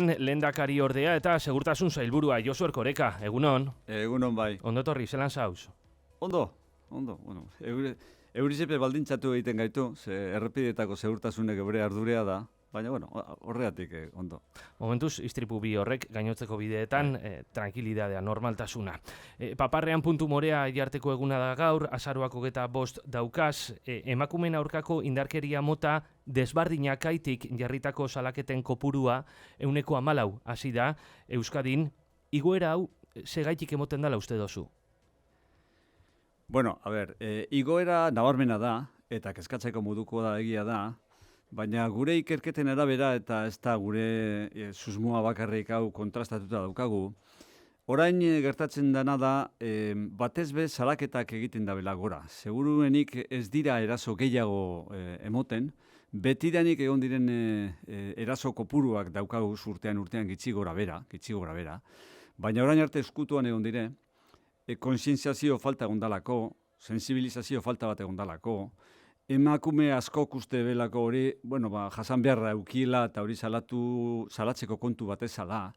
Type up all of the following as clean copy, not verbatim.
Lehendakari ordea eta segurtasun sailburua Josu Erkoreka, egunon. Egunon bai. Ondo etorri, zelan zauz? Ondo. Bueno, eurizepe baldintzatu egiten gaitu, ze errepideetako segurtasunek bere ardurea da, baina bueno, horregatik ondo. Momentuz, istripu bi horrek gainotzeko bideetan tranquilidadea, normaltasuna. Paparrean puntu morea jarteko eguna da gaur, azaroak 25 daukaz, emakumeen aurkako indarkeria mota desbardinakaitik jarritako salaketen kopurua 14 hasi da Euskadin. Igoera hau segaitik emoten dela uste dozu? Bueno, a ber, igoera nabarmena da, eta kezkatzeko moduko da egia da, baina gure ikerketen arabera eta ez da gure susmoa bakarrik hau kontrastatuta daukagu. Orain gertatzen dena da, batez be salaketak egiten dabela gora. Seguruenik ez dira eraso gehiago emoten, betidanik egon diren eraso kopuruak daukagu urtean gitxi gora bera, baina orain arte eskutuan egon dire, kontzientziazio falta egondalako, sensibilizazio falta bat egondalako, emakume askok uste belako hori, jasan beharra eukiela eta hori salatzeko kontu bat ezala,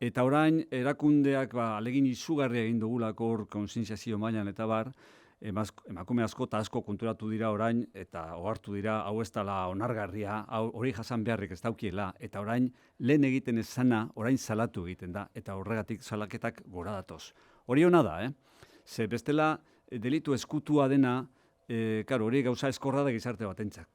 eta orain erakundeak alegin izugarria egin dugulako hor kontzientziazio mailan eta bar, emakume asko eta asko konturatu dira orain eta ohartu dira hau ez dela onargarria, hori jasan beharrik ez daukiela, eta orain lehen egiten ez zana, orain salatu egiten da, eta horregatik salaketak gora datoz. Hori hona da, ze bestela delitu eskutua dena, hori gauza eskorra da gizarte batentzak.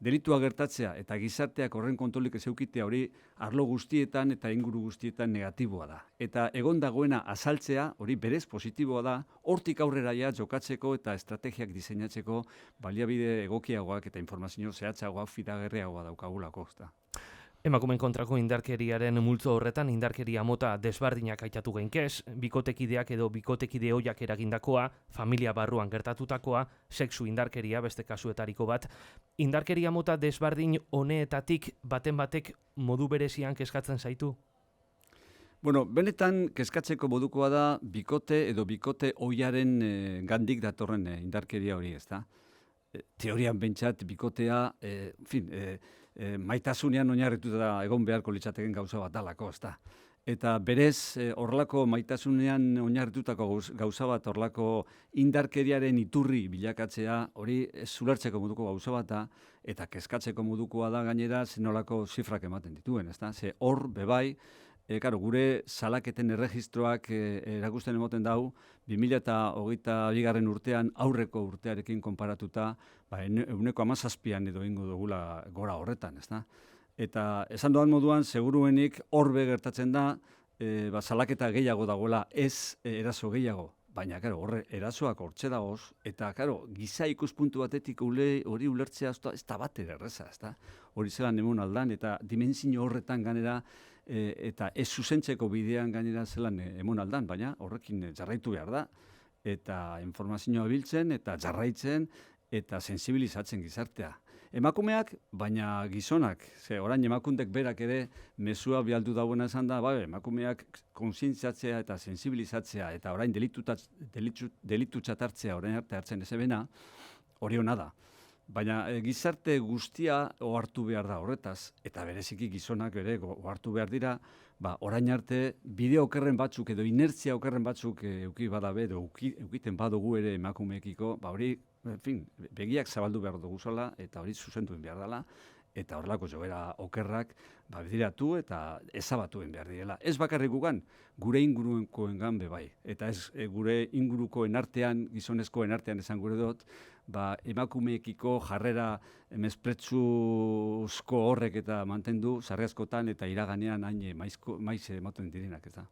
Delitua gertatzea eta gizarteak horren kontrolik ez eukitea hori arlo guztietan eta inguru guztietan negatiboa da. Eta egon dagoena azaltzea hori berez positiboa da, hortik aurrera ja jokatzeko eta estrategiak diseinatzeko baliabide egokiagoak eta informazio zehatzagoak fidagarriagoa daukagulako. Emakumeen kontrako indarkeriaren multzo horretan indarkeria mota desbardinak aitatu geinkez, bikotekideak edo bikotekide ohiak eragindakoa, familia barruan gertatutakoa, sexu indarkeria beste kasuetariko bat. Indarkeria mota desbardin honeetatik baten batek modu berezian kezkatzen zaitu? Bueno, benetan kezkatzeko modukoa da bikote edo bikote ohiaren gandik datorren indarkeria hori, ezta? Teorian bentsat bikotea, maitasunean oinarrituta egon beharko litzateken gauza bat dalako, ezta. Eta berez horrelako maitasunean oinarritutako gauza bat, horrelako indarkeriaren iturri bilakatzea, hori zulertzeko moduko gauza bat da, eta kezkatzeko modukoa da gainera zenolako zifrak ematen dituen, ezta. Ze hor bebai, gure salaketen erregistroak erakusten emoten dau, 2022 urtean aurreko urtearekin konparatuta, 17% edo ingo dugula gora horretan, ezta? Eta esan doan moduan, seguruenik horbe gertatzen da, salaketa gehiago dagoela, ez eraso gehiago. Baina, horre, erasoak hortxe dagoz, eta, giza ikuspuntu batetik hori ulertzea ez da bat erreza, ez da? Hori zelan emun aldan, eta dimensio horretan ganera, eta ez zuzentzeko bidean gainera zelan emun aldan, baina horrekin jarraitu behar da, eta informazioa biltzen, eta jarraitzen, eta sensibilizatzen gizartea. Emakumeak, baina gizonak, orain emakundek berak ere mezua bialdu dagoena esan da, emakumeak kontzientziatzea eta sensibilizatzea, eta orain delitu txatartzea orain arte hartzen ezebena, hori hona da. Baina gizarte guztia ohartu behar da horretaz, eta bereziki gizonak ere ohartu behar dira, orain arte bide okerren batzuk edo inertzia okerren batzuk euki badabe edo eukiten badugu ere emakumeekiko, hori, begiak zabaldu behar dugu zola, eta hori zuzentuen behar dela, eta horrelako joera okerrak bidiratu eta ezabatuen behar direla. Ez bakarrik gugan, gure ingurukoengan bebai. Eta ez gure ingurukoen artean, gizonezkoen artean esan gure dut, emakumeekiko jarrera mespretzuzko horrek eta mantendu, sarri askotan eta iraganean hain maiz ematen direnak, ez da.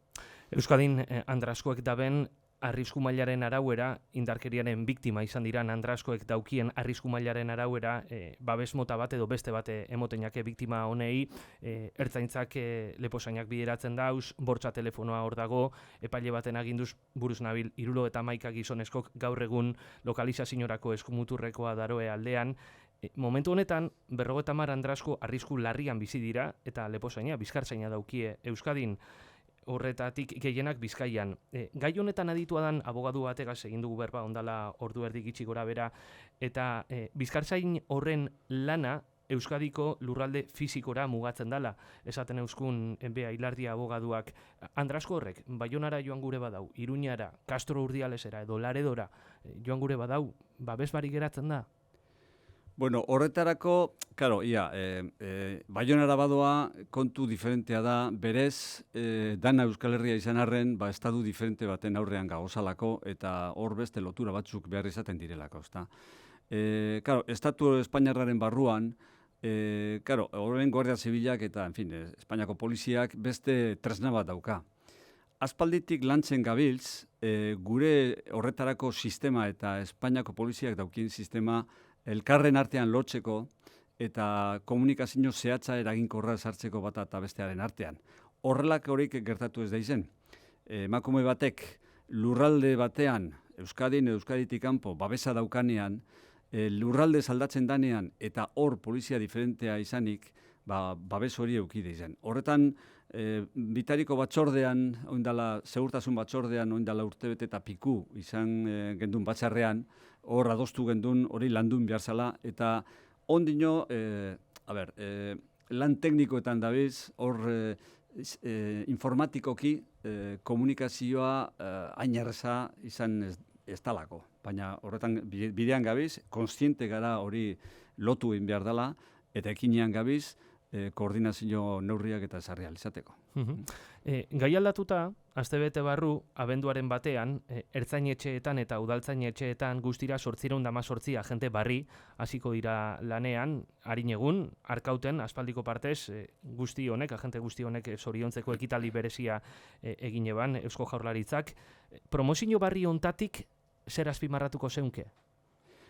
Euskadin andraskoek daben arrisku mailaren arauera, indarkeriaren biktima izan diran andraskoek daukien arrisku mailaren arauera, babes mota bat edo beste bat emotenake biktima honei, ertzaintzak leposainak bideratzen dauz, bortxa telefonoa hor dago, epaile baten aginduz buruz nabil 71 gizonezkok gaur egun lokalizaziorako eskumuturrekoa daroe aldean. Momentu honetan, 50 andrasko arrisku larrian bizi dira, eta leposaina, bizkartzaina daukie Euskadin, horretatik gehienak Bizkaian. Gai honetan aditua dan abogadu bategaz egin dugu berba ondala ordu erdi gitxi gora bera, eta bizkartzain horren lana Euskadiko lurralde fizikora mugatzen dala, esaten euskun Bea Ilardia abogaduak. Andrasko horrek, Baionara joan gure badau, Iruñara, Castro Urdialesera edo Laredora joan gure badau, babes barik geratzen da? Bueno, horretarako, claro, Baionara badoa kontu diferentea da, berez, dana Euskal Herria izan arren, estadu diferente baten aurrean gagozalako, eta hor beste lotura batzuk behar izaten direlako, ezta. Claro, estatu Espainiarraren barruan, horren Guardia Zibilak eta, en fin, Espainiako poliziak beste tresna bat dauka. Aspalditik lantzen gabiltz, gure horretarako sistema eta Espainiako poliziak daukien sistema elkarren artean lotzeko eta komunikazio zehatza eraginkorra sartzeko bata eta bestearen artean. Horrelak horik gertatu ez da izen. Emakume batek lurralde batean, Euskadin edo Euskaditik kanpo babesa daukanean, lurralde aldatzen danean eta hor polizia diferentea izanik, babes hori eukide izen. Horretan, bitariko batzordean, segurtasun batzordean, oindala urtebete eta piku izan gendun batzarrean, hor adostu gendun hori landun behar zala, eta ondino, lan teknikoetan dabiz, hor informatikoki komunikazioa ainerreza izan ez talako. Baina horretan bidean gabiz, konstiente gara hori lotu egin behar dela, eta ekinean gabiz, koordinazio neurriak eta ezarri alizateko. Gai aldatuta, astebete barru, abenduaren batean, ertzainetxeetan eta udaltzainetxeetan guztira 818 agente barri hasiko dira lanean, harin egun, arkauten, aspaldiko partez, agente guzti honek zoriontzeko ekitaldi berezia egin eban, Eusko Jaurlaritzak. Promozio barri ontatik zer azpimarratuko zeunke?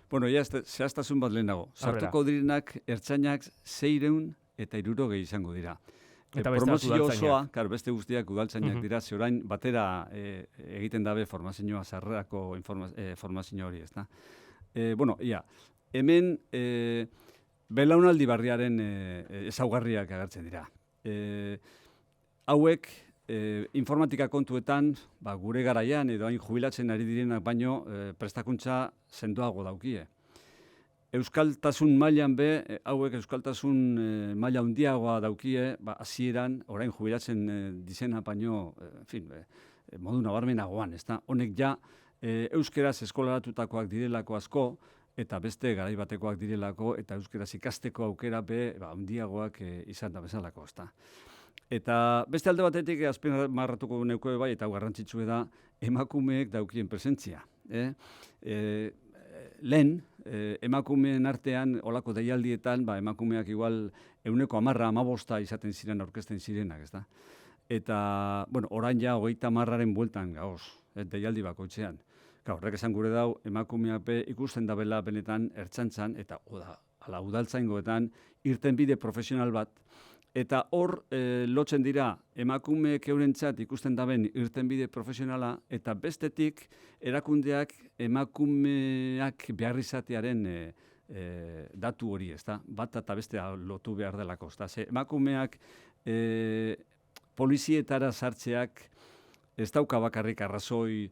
Bueno, zehaztasun bat lehenago. Sartuko direnak ertzainak 600 eta 300 izango dira. Eta promozio osoa, beste guztiak udaltzainak dira, ze orain batera egiten dabe formazioa sarrerako formazio hori, ezta. Hemen belaunaldi barriaren ezaugarriak agertzen dira. Hauek informatika kontuetan, gure garaian edo hain jubilatzen ari direnak baino prestakuntza sendoago daukie. Euskaltasun mailan hauek euskaltasun maila handiagoa daukie, hasieran orain jubilatzen dizena baino, modu nabarmenagoan, ezta? Honek ja euskeraz eskolaratutakoak direlako asko eta beste garai batekoak direlako eta euskeraz ikasteko aukera handiagoak izan da bezalako, ezta? Eta beste alde batetik azpimarratuko neuke bai eta garrantzitsua da emakumeek daukien presentzia, lehen, emakumeen artean, olako deialdietan, emakumeak igual 10% izaten ziren, aurkezten zirenak, ezta? Eta, orain ja, 30%aren bueltan gauz, deialdi bakoitzean. Horrek esan gure dau, emakumeak ikusten dabela benetan ertzaintzan, eta udaltzaingoetan, irtenbide profesional bat, eta hor lotzen dira emakumeek eurentzat ikusten daben irtenbide profesionala eta bestetik erakundeak emakumeak behar izatearen datu hori, ezta? Bat eta bestea lotu behar delako, ezta? Emakumeak polizietara sartzeak ez dauka bakarrik arrazoi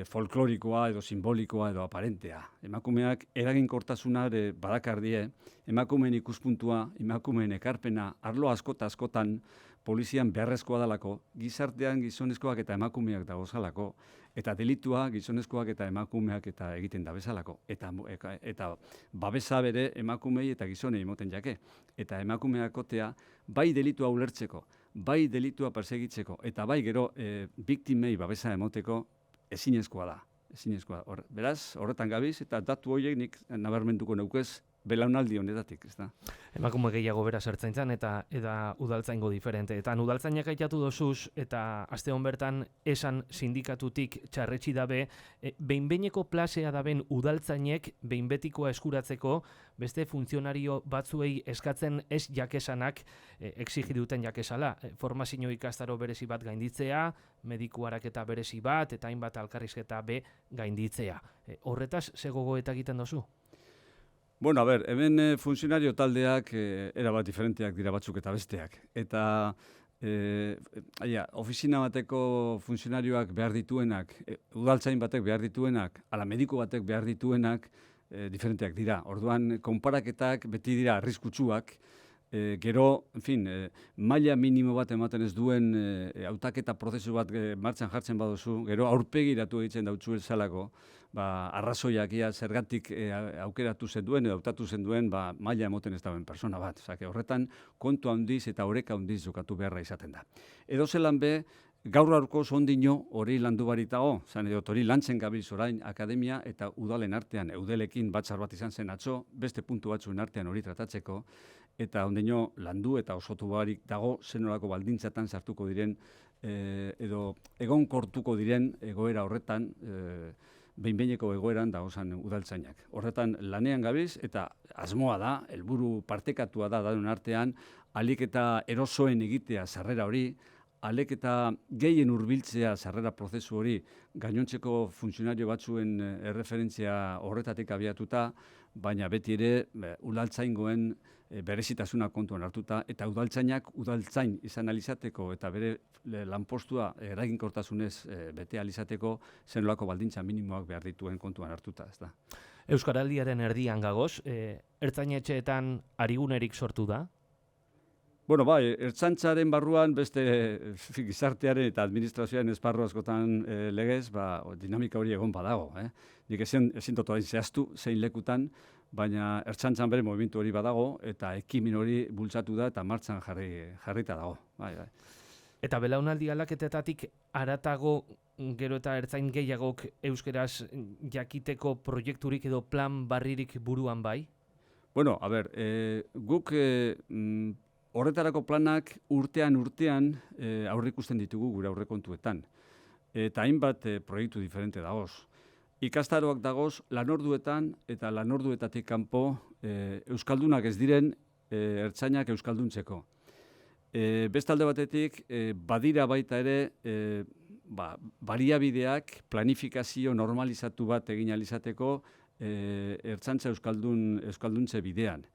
folklorikoa edo simbolikoa edo aparentea. Emakumeak eraginkortasuna badakardie, emakumeen ikuspuntua, emakumeen ekarpena, arlo askotan polizian beharrezkoa dalako, gizartean gizonezkoak eta emakumeak dagozalako, eta delitua gizonezkoak eta emakumeak eta egiten da bezalako. Eta babesa bere emakumei eta gizonei moten jake. Eta emakumeakotea bai delitua ulertzeko, bai delitua persegitzeko, eta bai gero biktimei babesa emoteko, ezinezkoa da. Beraz, horretan gabiz, eta datu horiek nik nabarmenduko neukez belaunaldi honetatik, ez da. Emakume gehiago beraz ertzaintzan eta udaltzaingo diferente. Eta udaltzainak aitatu dozuz, eta aste hon bertan esan sindikatutik txarretxi dabe, behinbeineko plasea daben udaltzainek behinbetikoa eskuratzeko beste funtzionario batzuei eskatzen ez jakesanak exigi duten jakesala. Formazio ikastaro berezi bat gainditzea, medikuarak eta berezi bat, eta hainbat alkarrizketa gainditzea. Horretaz, ze gogoeta egiten dozu? Bueno, hemen funtzionario taldeak erabat diferenteak dira batzuk eta besteak. Eta ofizina bateko funtzionarioak behar dituenak, udaltzain batek behar dituenak, ala mediku batek behar dituenak, diferenteak dira. Orduan, konparaketak beti dira arriskutsuak, gero, en fin, maila minimo bat ematen ez duen hautaketa prozesu bat martxan jartzen baduzu, gero aurpegiratu egiten dautzu zelako, arrazoiak ia zergatik aukeratu zen duen edo hautatu zen duen maila emoten ez dauen persona bat. Osake, horretan kontu handiz eta oreka handiz jokatu beharra izaten da. Edo zelan be, gaur aurko ondino hori landu baritago, zan edo hori lantzen gabiz orain akademia eta udalen artean, eudelekin batzar bat izan zen atzo, beste puntu batzuen artean hori tratatzeko, eta ondino landu eta osotu barik dago zenolako baldintzatan sartuko diren edo egonkortuko diren egoera horretan, behin-behineko egoeran dagozan udaltzainak. Horretan lanean gabiz eta asmoa da, helburu partekatua da dauden artean, alik eta erosoen egitea sarrera hori, alik eta gehien hurbiltzea sarrera prozesu hori gainontzeko funtzionario batzuen erreferentzia horretatik abiatuta, baina beti ere udaltzaingoen berezitasuna kontuan hartuta eta udaltzainak udaltzain izan alizateko eta bere lanpostua eraginkortasunez bete alizateko zenolako baldintza minimoak behar dituen kontuan hartuta, ezta. Euskaraldiaren erdian gagoz, ertzainetxeetan arigunerik sortu da? Bueno, bai, ertzaintzaren barruan beste gizartearen eta administrazioaren esparru askotan legez, dinamika hori egon badago. Nik ezin dut orain zehaztu zein lekutan, baina ertzaintzan bere movimentu hori badago eta ekimen hori bultzatu da eta martxan jarrita dago. Bai. Eta belaunaldi aldaketetatik haratago gero eta ertzain gehiagok euskeraz jakiteko proiekturik edo plan barririk buruan bai? Bueno, a ber, guk horretarako planak urtean aurrikusten ditugu gure aurrekontuetan. Eta hainbat proiektu diferente dagoz. Ikastaroak dagoz lanorduetan eta lanorduetatik kanpo euskaldunak ez diren ertzainak euskalduntzeko. Beste alde batetik badira baita ere baliabideak planifikazio normalizatu bat egin alizateko ertzaintza euskalduntze bidean.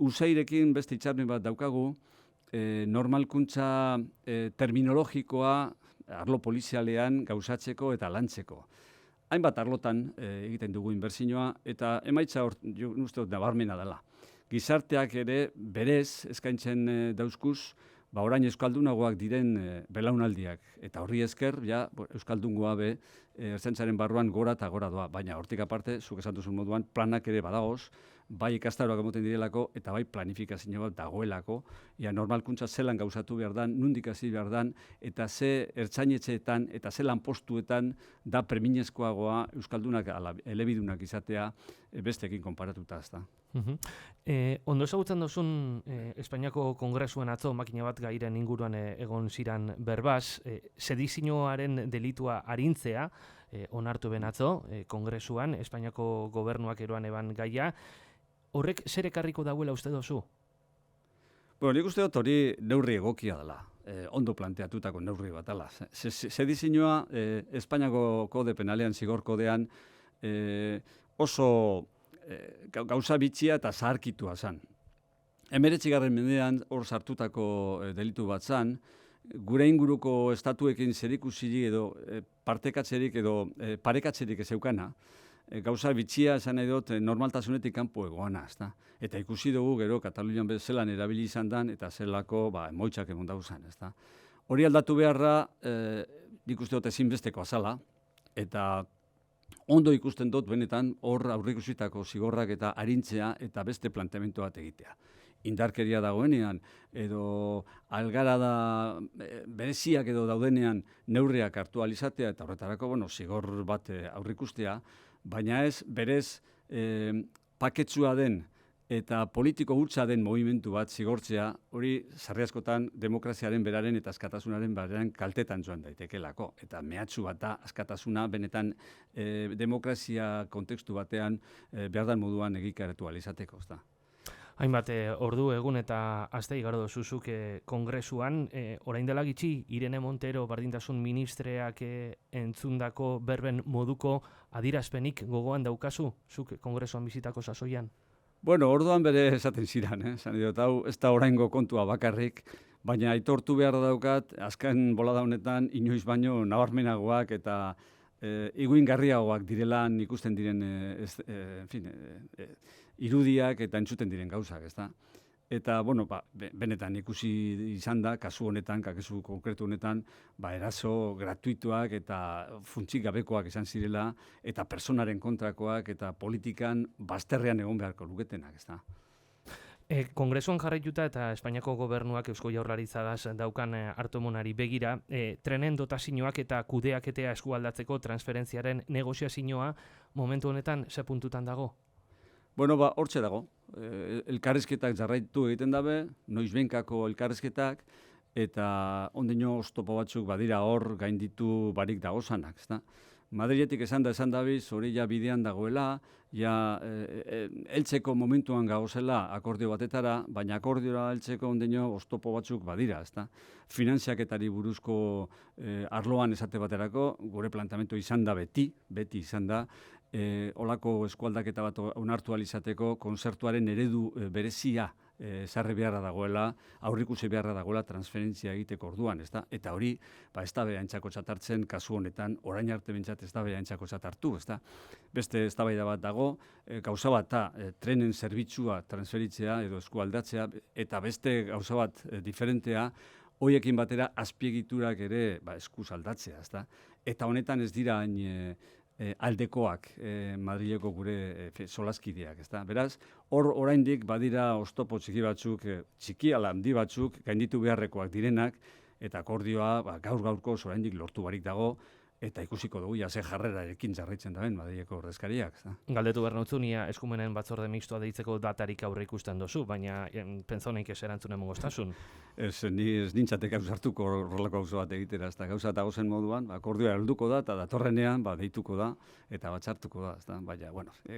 Usairekin beste hitzarmen bat daukagu, normalkuntza terminologikoa arlo polizialean gauzatzeko eta lantzeko. Hainbat arlotan egiten dugu inbertsioa eta emaitza uste dut nabarmena dela. Gizarteak ere berez eskaintzen dauzkuz, orain euskaldunagoak diren belaunaldiak eta horri esker euskaldungoa be ertzaintzaren barruan gora eta gora doa, baina hortik aparte zuk esan duzun moduan planak ere badagoz, bai ikastaroak emoten direlako eta bai planifikazio bat dagoelako, normalkuntza zelan gauzatu behar dan, nundik hasi behar dan, eta ze ertzainetxeetan eta ze lanpostuetan da preminezkoagoa euskaldunak elebidunak izatea besteekin konparatuta ezta. Ondo ezagutzen duzun Espainiako Kongresuan atzo makina bat gairen inguruan egon ziran berbaz, sedizioaren delitua arintzea onartu ben atzo Kongresuan, Espainiako gobernuak eroan eban gaia. Horrek zer ekarriko dauela uste dozu? Bueno, nik uste dut hori neurri egokia dela, ondo planteatutako neurri bat dela. Sedizioa Espainiako kode penalean, zigor kodean, oso gauza bitxia eta zaharkitua zan. 19. mendean hor sartutako delitu bat zan, gure inguruko estatuekin zerikusirik edo partekatzerik edo parekatzerik ez eukana, gauza bitxia esan nahi dut normaltasunetik kanpo egoana, ezta? Eta ikusi dugu gero Katalunian zelan erabili izan dan eta zelako emoitzak egon dauzan, ezta? Hori aldatu beharra nik uste dut ezinbesteko azala eta ondo ikusten dut benetan hor aurreikusitako zigorrak eta arintzea eta beste planteamendu bat egitea. Indarkeria dagoenean edo algarada bereziak edo daudenean neurriak hartu alizatea eta horretarako zigor bat aurreikustea, baina ez berez paketsua den eta politiko hutsa den movimentu bat zigortzea, hori sarri askotan demokraziaren beraren eta askatasunaren beraren kaltetan joan daitekelako. Eta mehatxu bat da askatasuna benetan demokrazia kontekstu batean behar dan moduan egikaratu alizateko. Hainbat, ordu egun eta aste igaro dozuzuk Kongresuan, orain dela gitxi, Irene Montero bardintasun ministreak entzundako berben moduko adirazpenik gogoan daukazu, zuk Kongresuan bizitako sasoian? Bueno, orduan bere esaten ziren, hau ez da oraingo kontua bakarrik, baina aitortu behar daukat, azken bolada honetan inoiz baino nabarmenagoak eta iguingarriagoak direla ikusten diren irudiak eta entzuten diren gauzak, ezta? Eta, benetan ikusi izan da, kasu honetan, kasu konkretu honetan, eraso gratuituak eta funtsik gabekoak izan zirela, eta personaren kontrakoak eta politikan bazterrean egon beharko luketenak, ezta? Kongresuan jarraituta eta Espainiako gobernuak Eusko Jaurlaritzagaz daukan hartuemonari begira, trenen dotazioak eta kudeaketea eskualdatzeko transferentziaren negoziazioa momentu honetan ze puntutan dago? Hortxe dago. Elkarrizketak jarraitu egiten dabe, noizbehinkako elkarrizketak, eta ondino oztopo batzuk badira hor gainditu barik dagozanak, ezta? Madriletik esan dabiz, hori ja bidean dagoela, heltzeko momentuan gagozela akordio batetara, baina akordiora heltzeko ondino oztopo batzuk badira, ezta? Finantziaketari buruzko arloan esate baterako, gure planteamendu izan da beti izan da, olako eskualdaketa bat onartu alizateko konzertuaren eredu berezia sarri beharra dagoela, aurrikusi beharra dagoela transferentzia egiteko orduan, ezta? Eta hori, ez da bere aintzako txatartzen kasu honetan, orain arte bintzat ez da bere aintzako txatartu, ezta? Beste eztabaida bat dago, gauza bat da, trenen zerbitzua transferitzea edo eskualdatzea, eta beste gauza bat diferentea, hoiekin batera azpiegiturak ere eskuz aldatzea, ezta? Eta honetan ez dira hain aldekoak Madrileko gure solaskideak, ezta? Beraz, oraindik badira oztopo txiki batzuk, txiki ala handi batzuk gainditu beharrekoak direnak, eta akordioa gaur-gaurkoz oraindik lortu barik dago, eta ikusiko dugu ze jarrerarekin jarraitzen daben Madrileko ordezkariak, ezta? Galdetu behar nauzunia eskumenen batzorde mixtoa deitzeko datarik aurre ikusten dozu, baina pentsoneik ez erantzunen mogoztasun. Ez nintzatek hartuko horrelako gauza bat egitera, ezta? Gauza eta gozen moduan, akordioa helduko da, eta datorrenean deituko da, eta batzartuko da, ezta? Baina,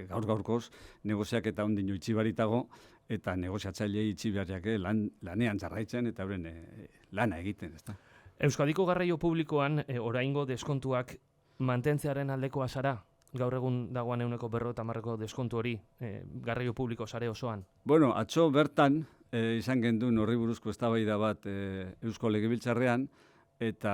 gaur-gaurkoz, negoziak eta ondino itxibaritago, eta negoziatzailei itxibariak lanean jarraitzen, eta euren lana egiten, ezta? Euskadiko garraio publikoan oraingo deskontuak mantentzearen aldekoa zara? Gaur egun dagoan 50% deskontu hori garraio publiko sare osoan? Atzo bertan izan genduen horri buruzko eztabaida bat Eusko Legebiltzarrean, eta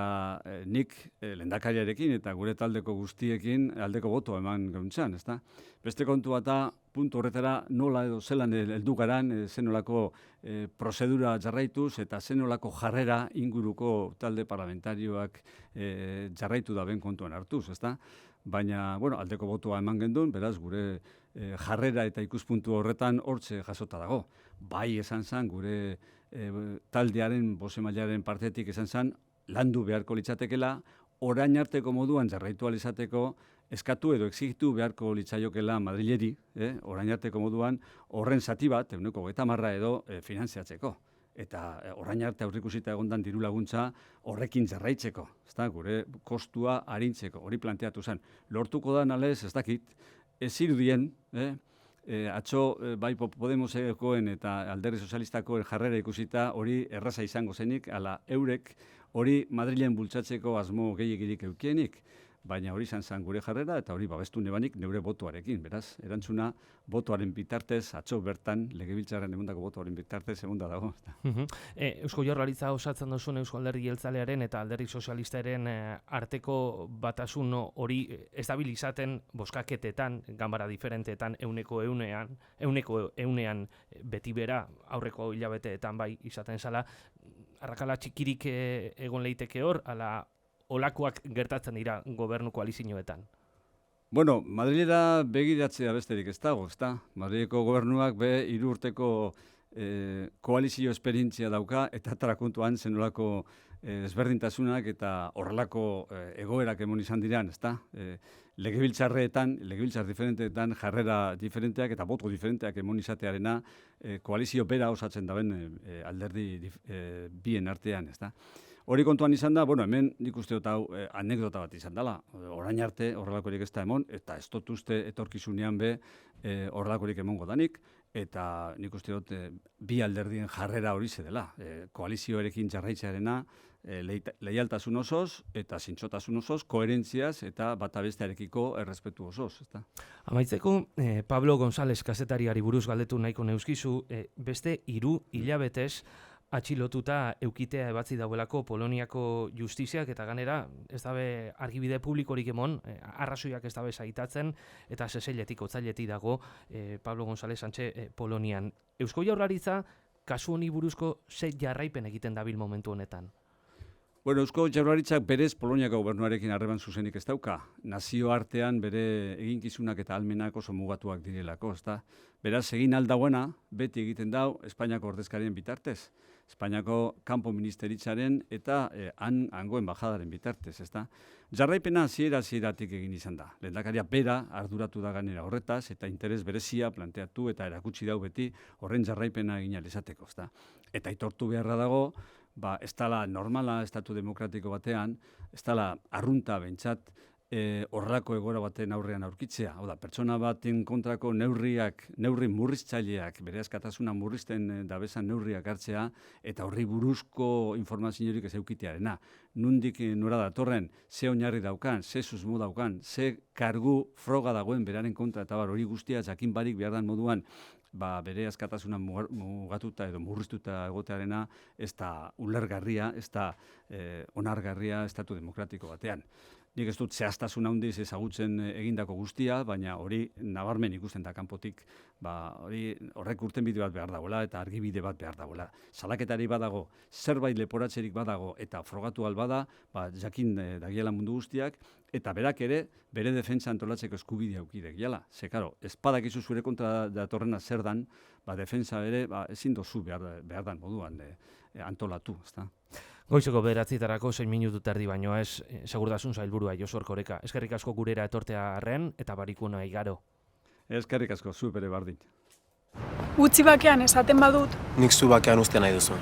nik lehendakariarekin eta gure taldeko guztiekin aldeko botoa eman gauntzan, ezta? Beste kontua da, puntu horretara nola edo zelan heldu garan, zenolako prozedura jarraituz eta zenolako jarrera inguruko talde parlamentarioak jarraitu da ben kontuan hartuz, ezta? Baina, aldeko botoa eman gendun, beraz, gure jarrera eta ikuspuntu horretan hortze jasota dago. Bai esan zen, gure taldearen, bozemailaren partetik esan zen, landu beharko litzatekela, orain arteko moduan jarraitu alizateko, eskatu edo exigitu beharko litzaiokela Madrileri, orain arteko moduan, horren zati bat, 30% edo finantziatzeko. Eta orain arte aurrikusita egondan diru laguntza horrekin jarraitzeko, ezta? Gure kostua arintzeko, hori planteatu zen. Lortuko da nalez, ez dakit, ez zirudien, atzo bai Podemosekoen eta Alderdi Sozialistakoen jarrera ikusita hori erraza izango zenik, ala eurek hori Madrilen bultzatzeko asmo gehiegirik eukienik, baina hori izan zen gure jarrera eta hori babestu nebanik neure botoarekin. Beraz, erantzuna botoaren bitartez, atzo bertan, Legebiltzarren egondako botoaren bitartez egonda dago. Eusko Jaurlaritza osatzen duzun Eusko Alderdi Jeltzalearen eta Alderdi Sozialistaren arteko batasun hori estabilizaten bozkaketetan, ganbara diferenteetan, euneko eunean beti bera, aurreko hilabeteetan bai izaten zala, arrakala txikirik egon leiteke hor, ala olakoak gertatzen dira gobernu koalizioetan? Madrilera begiratzea besterik ez dago, ezta? Madrileko gobernuak 3 urteko koalizio esperientzia dauka, eta trakuntuan zenolako ezberdintasunak eta horrelako egoerak emon izan diran, ezta? Legebiltzar diferenteetan, jarrera diferenteak eta boto diferenteak emon izatearena koalizio bera osatzen daben alderdi bien artean, ezta? Hori kontuan izan da, hemen nik uste dut hau anekdota bat izan dela. Orain arte horrelakorik ez da emon, eta ez dut uste etorkizunean horrelakorik emongo danik, eta nik uste dut bi alderdien jarrera hori dela. Koalizioarekin jarraitzearena leialtasun osoz eta zintzotasun osoz, koherentziaz eta bata bestearekiko errespetu osoz. Amaitzeko, Pablo González kazetariari buruz galdetu nahiko neuskizu, beste 3 hilabetez, atxilotuta eukitea ebatzi dauelako Poloniako justiziak, eta ganera ez dabe argibide publikorik emon, arrazoiak ez dabe zaitatzen, eta seseiletik, otzailetik dago Pablo González Sánchez Polonian. Eusko Jaurlaritza kasu honi buruzko ze jarraipen egiten dabil momentu honetan? Bueno, Eusko Jaurlaritzak berez Poloniako gobernuarekin harreman zuzenik ez dauka. Nazio artean bere eginkizunak eta almenak oso mugatuak direlako, ezta? Beraz, egin aldauena, beti egiten dau Espainiako ordezkarien bitartez. Espainiako kanpo ministeritzaren eta hango embajadaren bitartez, ezta? Jarraipena hasieratik egin izan da. Lehendakaria bera arduratu da ganera horretaz eta interes berezia planteatu eta erakutsi dau beti horren jarraipena egin ahal izateko, ezta? Eta aitortu beharra dago, ez dela normala estatu demokratiko batean, ez dela arrunta behintzat horrelako egoera baten aurrean aurkitzea. Hau da, pertsona baten kontrako neurri murriztzaileak, bere askatasuna murrizten dabezan neurriak hartzea, eta horri buruzko informaziorik ez eukitearena. Nundik nora datorren, ze oinarri daukan, ze susmo daukan, ze kargu froga dagoen beraren kontra, eta hori guztia jakin barik behar dan moduan, bere askatasuna mugatuta edo murriztuta egotearena ez da ulergarria, ez da onargarria estatu demokratiko batean. Nik ez dut zehaztasun handiz ezagutzen egindako guztia, baina hori nabarmen ikusten da kanpotik, horrek urtenbide bat behar dagoela eta argibide bat behar dagoela. Salaketari badago, zerbait leporatzerik badago eta frogatu albada, jakin dagiela mundu guztiak, eta berak ere bere defentsa antolatzeko eskubidea aukidek jala. Ze, karo, espadakizu zure kontra datorrena zer dan, defentsa ere ezin dozu behar dan moduan antolatu, ezta? Goizeko 9:00 6 minutu terdi baino ez, segurtasun sailburua Josu Erkoreka. Eskerrik asko gurera etortea arren eta barikuna igaro. Eskerrik asko, zu bere bardin. Utzi bakean esaten badut. Nik zu bakean uste nahi duzu.